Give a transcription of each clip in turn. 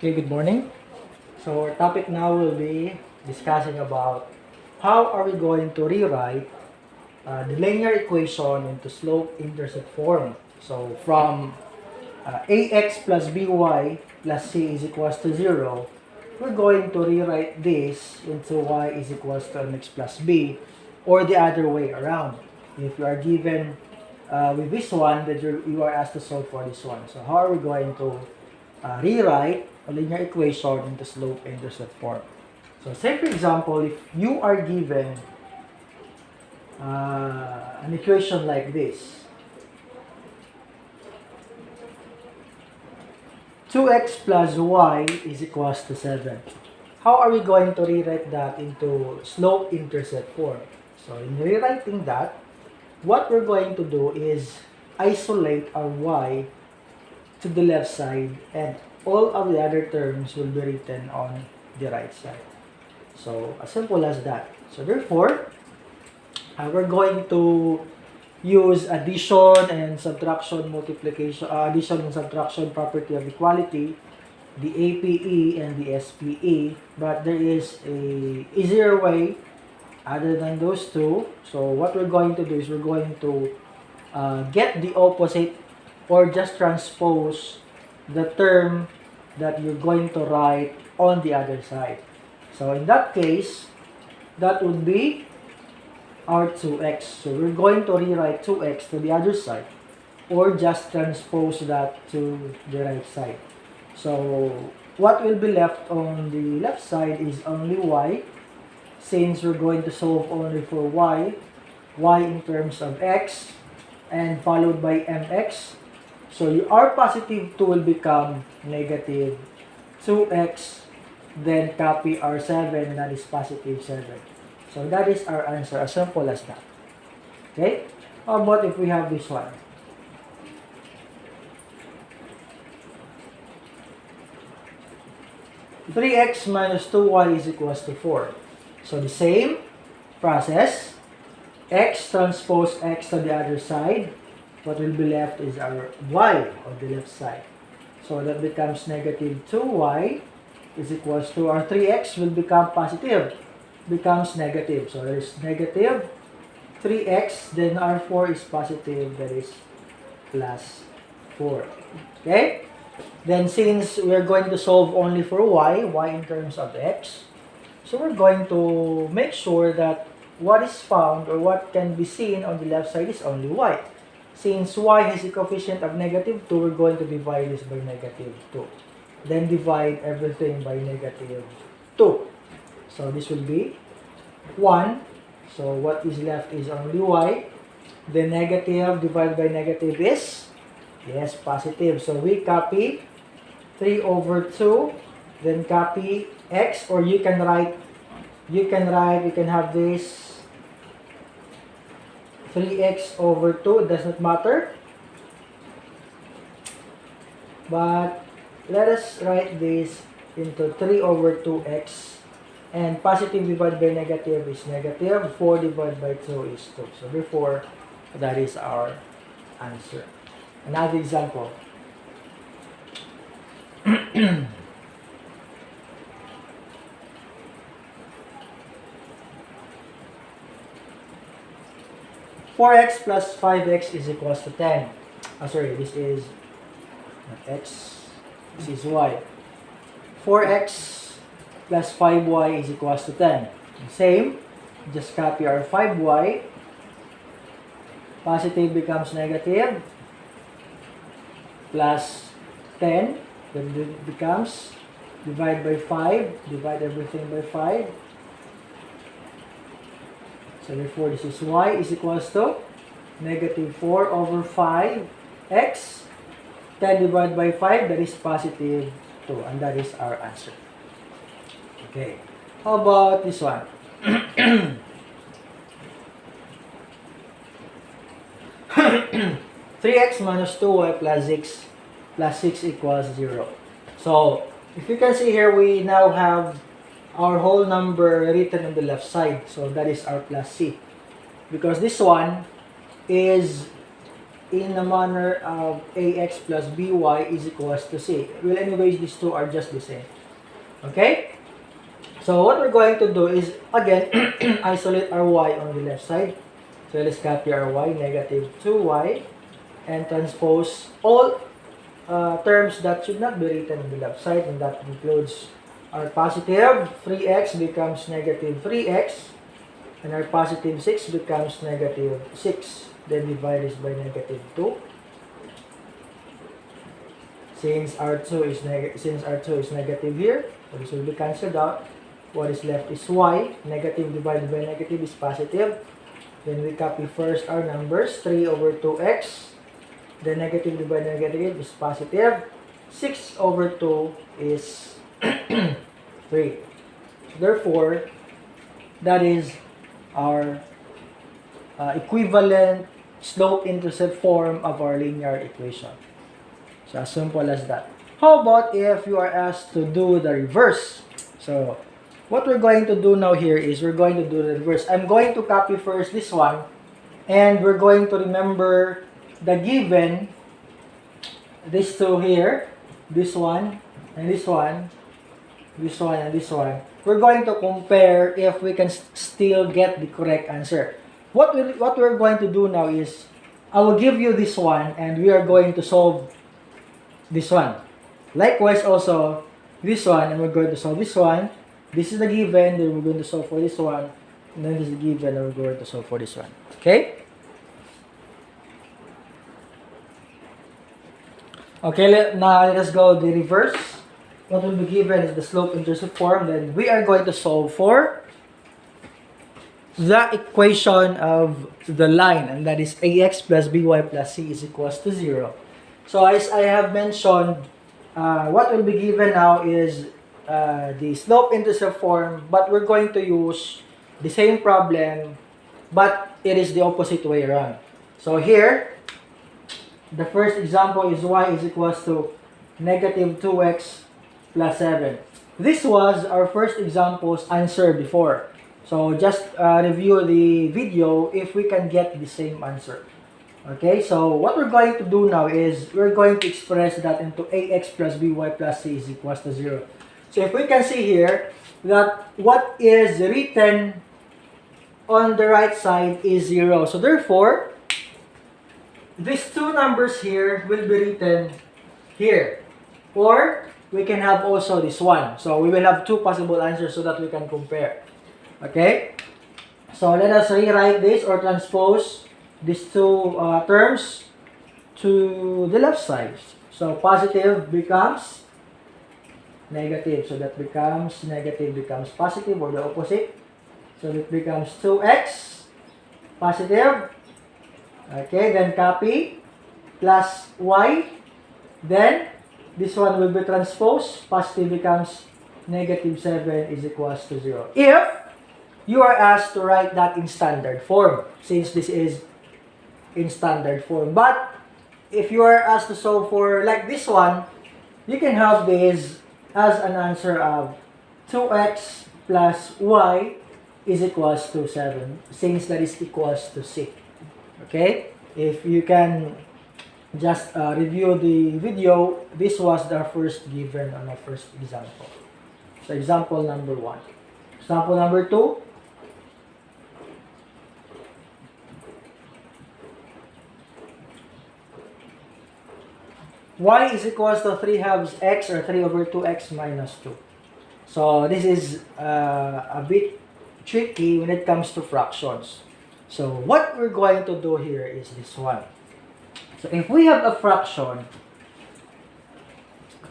Okay, good morning. So our topic now will be discussing about how are we going to rewrite the linear equation into slope-intercept form. So from ax plus by plus c is equals to 0, we're going to rewrite this into y is equals to mx plus b, or the other way around. If you are given with this one, then you are asked to solve for this one. So how are we going to rewrite a linear equation into slope-intercept form? So say for example, if you are given an equation like this, 2x plus y is equals to 7. How are we going to rewrite that into slope-intercept form? So in rewriting that, what we're going to do is isolate our y to the left side, and all of the other terms will be written on the right side. So as simple as that. So therefore, we're going to use addition and subtraction property of equality, the APE and the SPE, but there is a easier way other than those two. So what we're going to do is we're going to get the opposite, or just transpose the term that you're going to write on the other side. So in that case, that would be our 2x. So we're going to rewrite 2x to the other side, or just transpose that to the right side. So what will be left on the left side is only y, since we're going to solve only for y in terms of x, and followed by mx. So our positive 2 will become negative 2x, then copy our 7, that is positive 7. So that is our answer, as simple as that. Okay? How about if we have this one? Three x minus 2y is equals to 4. So the same process. X transpose x to the other side. What will be left is our y on the left side. So that becomes negative 2y is equals to our 3x will become positive, becomes negative. So there is negative 3x, then our 4 is positive, that is plus 4. Okay? Then since we're going to solve only for y in terms of x, so we're going to make sure that what is found, or what can be seen on the left side, is only y. Since y has a coefficient of negative 2, we're going to divide this by negative 2. Then divide everything by negative 2. So this will be 1. So what is left is only y. The negative divided by negative is, yes, positive. So we copy 3 over 2. Then copy x, or you can have this 3x over 2, it does not matter. But let us write this into 3 over 2x. And positive divided by negative is negative. 4 divided by 2 is 2. So therefore, that is our answer. Another example. 4x plus 5x is equals to 10. This is not x, this is y. 4x plus 5y is equals to 10. Same, just copy our 5y. Positive becomes negative, plus 10, then it becomes divide by 5, divide everything by 5. So therefore, this is y is equals to negative 4 over 5x. 10 divided by 5, that is positive 2. And that is our answer. Okay. How about this one? 3x minus 2y plus 6 equals 0. So, if you can see here, we now have our whole number written on the left side. So that is our plus c. Because this one is in a manner of ax plus by is equals to c. Well, anyways, these two are just the same. Okay? So what we're going to do is, again, isolate our y on the left side. So let's copy our y, negative 2y, and transpose all terms that should not be written on the left side, and that includes our positive 3x becomes negative 3x, and our positive 6 becomes negative 6. Then divide this by negative 2. Since R2 is negative here, so this will be cancelled out. What is left is y. Negative divided by negative is positive. Then we copy first our numbers, 3 over 2x. Then negative divided by negative is positive. 6 over 2 is 3. Therefore, that is our equivalent slope-intercept form of our linear equation. So as simple as that. How about if you are asked to do the reverse? So what we're going to do now here is we're going to do the reverse. I'm going to copy first this one, and we're going to remember the given, these two here, this one, and this one, this one, and this one. We're going to compare if we can still get the correct answer. What we're going to do now is, I will give you this one, and we are going to solve this one. Likewise also, this one, and we're going to solve this one. This is the given, then we're going to solve for this one, and then this is the given, and we're going to solve for this one. Okay? Okay, now let us go the reverse. What will be given is the slope-intercept form. Then we are going to solve for the equation of the line, and that is ax plus by plus c is equals to 0. So as I have mentioned, what will be given now is the slope-intercept form, but we're going to use the same problem, but it is the opposite way around. So here, the first example is y is equals to negative 2x plus 7. This was our first example's answer before. So just review the video if we can get the same answer. Okay, so what we're going to do now is we're going to express that into ax plus by plus c is equals to 0. So if we can see here that what is written on the right side is 0. So therefore, these two numbers here will be written here. Or we can have also this one. So we will have two possible answers so that we can compare. Okay? So let us rewrite this or transpose these two terms to the left side. So positive becomes negative. So that becomes negative becomes positive, or the opposite. So it becomes 2x positive. Okay, then copy plus y. Then this one will be transposed. Positive becomes negative 7 is equals to 0. If you are asked to write that in standard form, since this is in standard form. But if you are asked to solve for like this one, you can have this as an answer of 2x plus y is equals to 7, since that is equals to c. Okay? If you can just review the video, this was the first given on our first example. So example number 1. Example number 2. Y is equals to 3 halves x, or 3 over 2x minus 2. So this is a bit tricky when it comes to fractions. So what we're going to do here is this one. So if we have a fraction,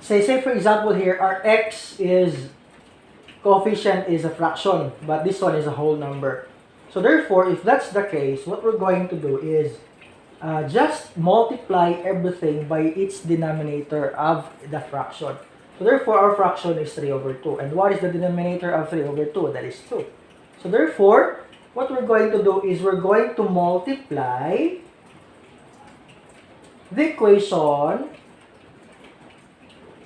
say for example here, our x is coefficient is a fraction, but this one is a whole number. So therefore, if that's the case, what we're going to do is just multiply everything by its denominator of the fraction. So therefore, our fraction is 3 over 2. And what is the denominator of 3 over 2? That is 2. So therefore, what we're going to do is we're going to multiply the equation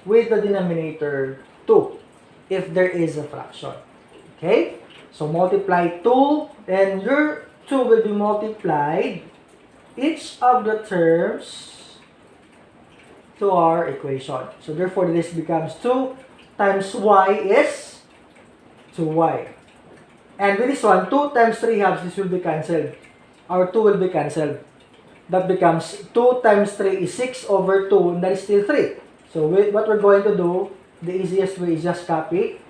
with the denominator 2 if there is a fraction. Okay? So multiply 2, and your 2 will be multiplied each of the terms to our equation. So therefore, this becomes 2 times y is 2y. And with this one, 2 times 3 halves, this will be cancelled. Our 2 will be cancelled. That becomes 2 times 3 is 6 over 2, and that is still 3. So what we're going to do, the easiest way is just copy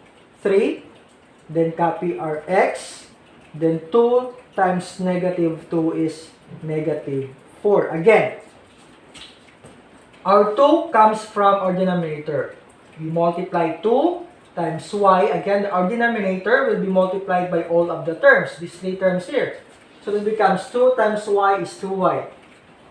3, then copy our x, then 2 times negative 2 is negative 4. Again, our 2 comes from our denominator. We multiply 2 times y. Again, our denominator will be multiplied by all of the terms, these 3 terms here. So it becomes 2 times y is 2y.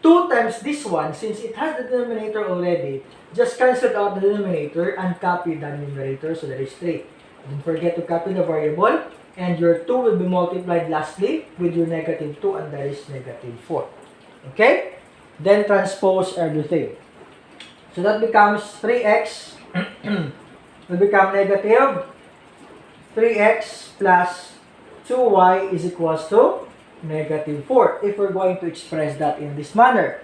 2 times this one, since it has the denominator already, just cancel out the denominator and copy the numerator, so that is 3. Don't forget to copy the variable, and your 2 will be multiplied lastly with your negative 2, and that is negative 4. Okay? Then transpose everything. So that becomes 3x will become negative 3x plus 2y is equals to negative 4, if we're going to express that in this manner.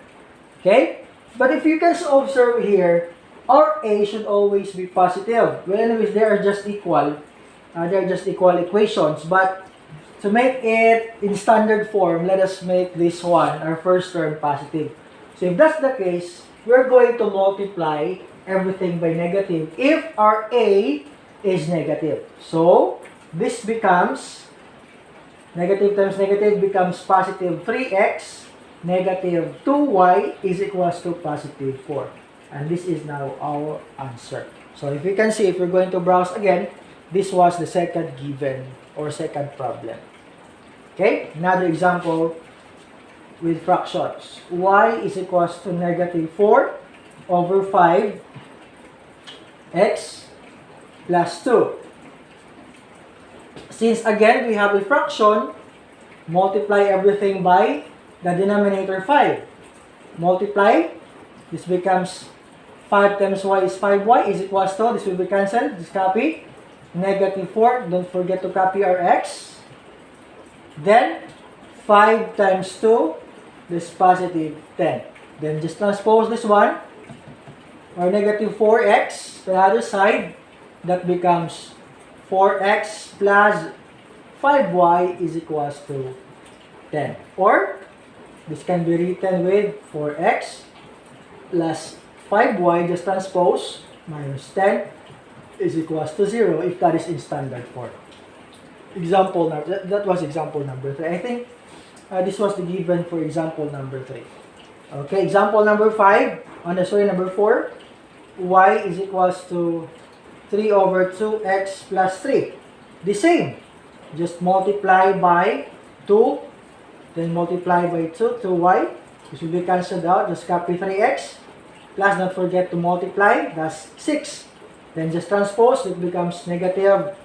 Okay? But if you can observe here, our a should always be positive. Well, anyways, they are just equal. They are just equal equations. But to make it in standard form, let us make this one, our first term, positive. So if that's the case, we're going to multiply everything by negative if our a is negative. So this becomes negative times negative becomes positive 3x, negative 2y is equals to positive 4. And this is now our answer. So if you can see, if we're going to browse again, this was the second given or second problem. Okay, another example with fractions. Y is equals to negative 4 over 5 x plus 2. Since again we have a fraction, multiply everything by the denominator 5. Multiply, this becomes 5 times y is 5y is equals to, this will be cancelled, just copy, negative 4, don't forget to copy our x. Then 5 times 2, this positive 10. Then just transpose this one, or negative 4x to the other side, that becomes 4x plus 5y is equals to 10. Or, this can be written with 4x plus 5y, just transpose, minus 10 is equals to 0 if that is in standard form. Example number, that was example number 3. I think this was the given for example number 3. Okay, example number 5, number 4, y is equals to 3 over 2x plus 3. The same. Just multiply by 2, then multiply by 2, 2y. This will be cancelled out. Just copy 3x. Plus, don't forget to multiply. That's 6. Then just transpose. It becomes negative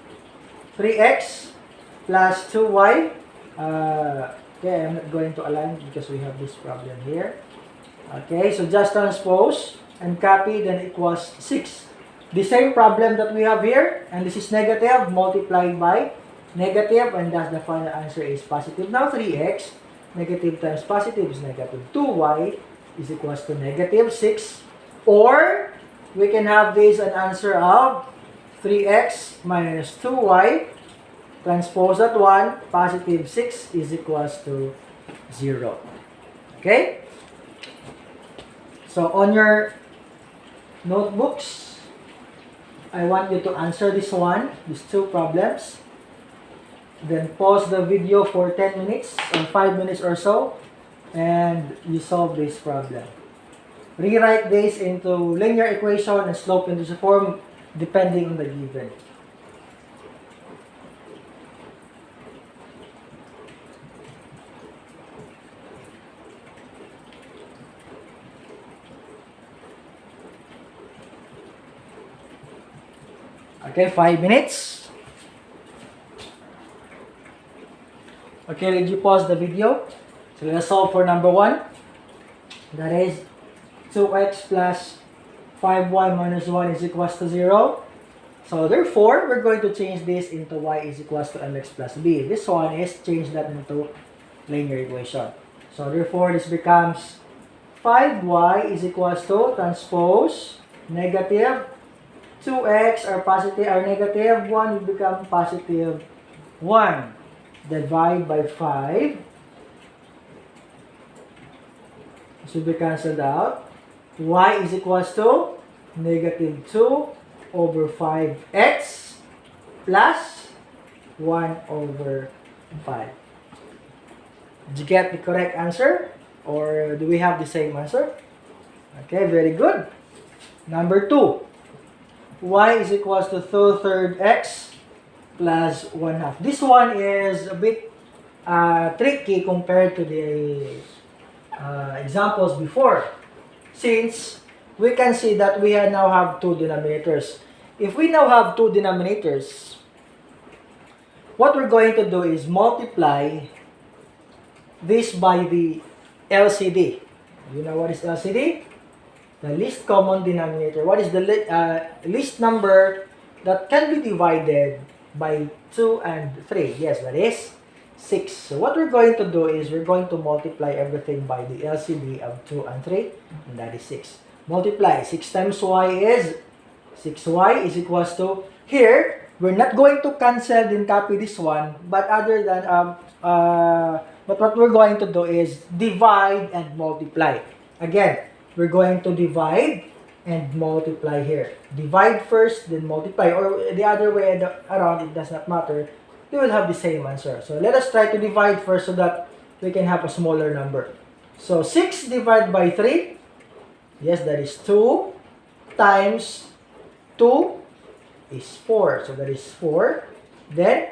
3x plus 2y. Okay, I'm not going to align because we have this problem here. Okay, so just transpose and copy, then equals 6. The same problem that we have here, and this is negative, multiplied by negative, and thus the final answer is positive. Now 3x, negative times positive is negative 2y is equals to negative 6. Or, we can have this an answer of 3x minus 2y, transpose that one, positive 6 is equals to 0. Okay? So, on your notebooks, I want you to answer this one, these two problems. Then pause the video for 10 minutes or 5 minutes or so, and you solve this problem. Rewrite this into linear equation and slope-intercept form depending on the given. Okay, 5 minutes. Okay, did you pause the video? So let's solve for number 1. That is 2x plus 5y minus 1 is equals to 0. So therefore, we're going to change this into y is equals to mx plus b. This one is change that into linear equation. So therefore, this becomes 5y is equals to transpose negative 2x are positive or negative 1 will become positive 1. Divide by 5. This will be cancelled out. Y is equals to negative 2 over 5x plus 1 over 5. Did you get the correct answer? Or do we have the same answer? Okay, very good. Number 2. Y is equals to 2/3 x plus 1/2. This one is a bit tricky compared to the examples before. Since we can see that we now have two denominators. If we now have two denominators, what we're going to do is multiply this by the LCD. You know what is LCD? The least common denominator. What is the least number that can be divided by 2 and 3? Yes, that is 6. So what we're going to do is we're going to multiply everything by the LCD of 2 and 3, and that is 6. Multiply. 6 times y is 6y is equals to, here, we're not going to cancel and copy this one, but other than, but what we're going to do is divide and multiply. Again, we're going to divide and multiply here. Divide first, then multiply. Or the other way around, it does not matter. We will have the same answer. So let us try to divide first so that we can have a smaller number. So 6 divided by 3. Yes, that is 2 times 2 is 4. So that is 4. Then,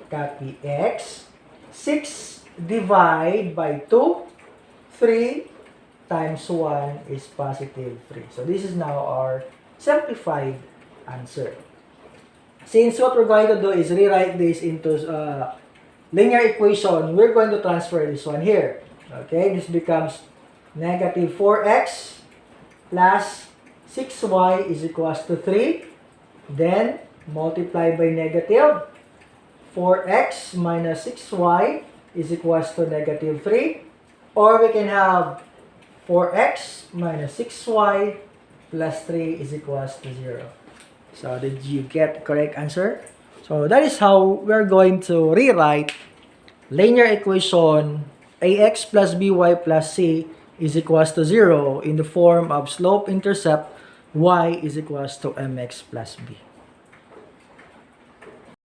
copy x. 6 divide by 2. 3 times 1 is positive 3. So this is now our simplified answer. Since what we're going to do is rewrite this into linear equation, we're going to transfer this one here. Okay, this becomes negative 4x plus 6y is equals to 3. Then multiply by negative 4x minus 6y is equals to negative 3. Or we can have 4x minus 6y plus 3 is equals to 0. So did you get the correct answer? So that is how we're going to rewrite linear equation ax plus by plus c is equals to 0 in the form of slope-intercept y is equals to mx plus b.